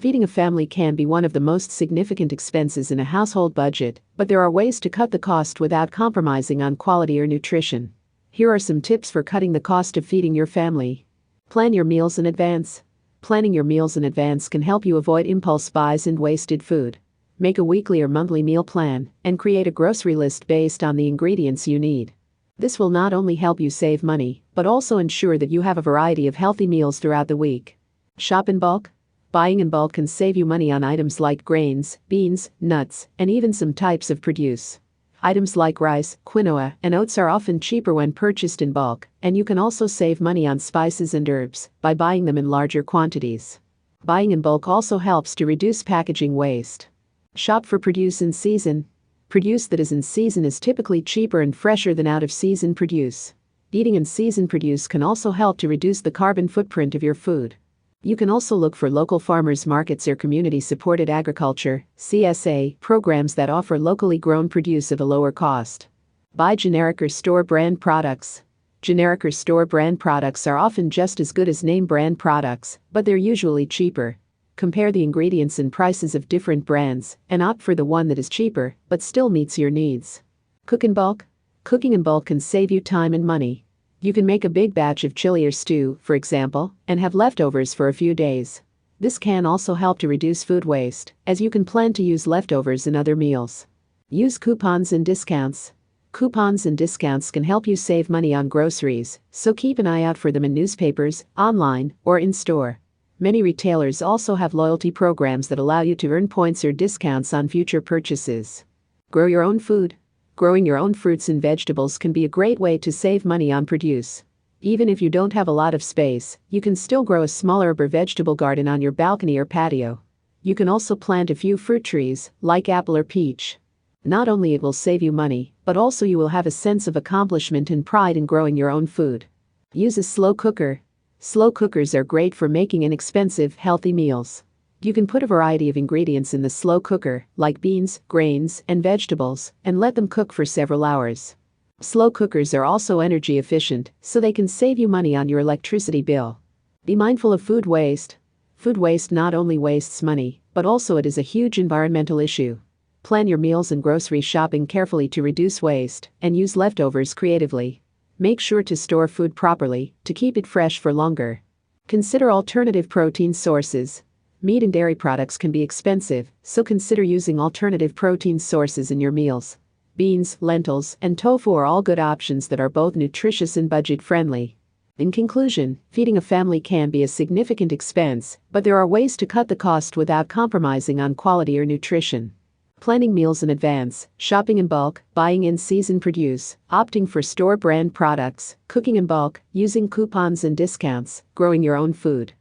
Feeding a family can be one of the most significant expenses in a household budget, but there are ways to cut the cost without compromising on quality or nutrition. Here are some tips for cutting the cost of feeding your family. Plan your meals in advance. Planning your meals in advance can help you avoid impulse buys and wasted food. Make a weekly or monthly meal plan and create a grocery list based on the ingredients you need. This will not only help you save money, but also ensure that you have a variety of healthy meals throughout the week. Shop in bulk. Buying in bulk can save you money on items like grains, beans, nuts, and even some types of produce. Items like rice, quinoa, and oats are often cheaper when purchased in bulk, and you can also save money on spices and herbs by buying them in larger quantities. Buying in bulk also helps to reduce packaging waste. Shop for produce in season. Produce that is in season is typically cheaper and fresher than out-of-season produce. Eating in season produce can also help to reduce the carbon footprint of your food. You can also look for local farmers markets or community-supported agriculture (CSA) programs that offer locally grown produce at a lower cost. Buy generic or store brand products. Generic or store brand products are often just as good as name brand products, but they're usually cheaper. Compare the ingredients and prices of different brands and opt for the one that is cheaper but still meets your needs. Cook in bulk. Cooking in bulk can save you time and money. You can make a big batch of chili or stew, for example, and have leftovers for a few days. This can also help to reduce food waste, as you can plan to use leftovers in other meals. Use coupons and discounts. Coupons and discounts can help you save money on groceries, so keep an eye out for them in newspapers, online, or in store. Many retailers also have loyalty programs that allow you to earn points or discounts on future purchases. Grow your own food. Growing your own fruits and vegetables can be a great way to save money on produce. Even if you don't have a lot of space, you can still grow a small herb or vegetable garden on your balcony or patio. You can also plant a few fruit trees, like apple or peach. Not only it will save you money, but also you will have a sense of accomplishment and pride in growing your own food. Use a slow cooker. Slow cookers are great for making inexpensive, healthy meals. You can put a variety of ingredients in the slow cooker, like beans, grains, and vegetables, and let them cook for several hours. Slow cookers are also energy efficient, so they can save you money on your electricity bill. Be mindful of food waste. Food waste not only wastes money, but also it is a huge environmental issue. Plan your meals and grocery shopping carefully to reduce waste, and use leftovers creatively. Make sure to store food properly to keep it fresh for longer. Consider alternative protein sources. Meat and dairy products can be expensive, so consider using alternative protein sources in your meals. Beans, lentils, and tofu are all good options that are both nutritious and budget-friendly. In conclusion, feeding a family can be a significant expense, but there are ways to cut the cost without compromising on quality or nutrition. Planning meals in advance, shopping in bulk, buying in-season produce, opting for store brand products, cooking in bulk, using coupons and discounts, growing your own food.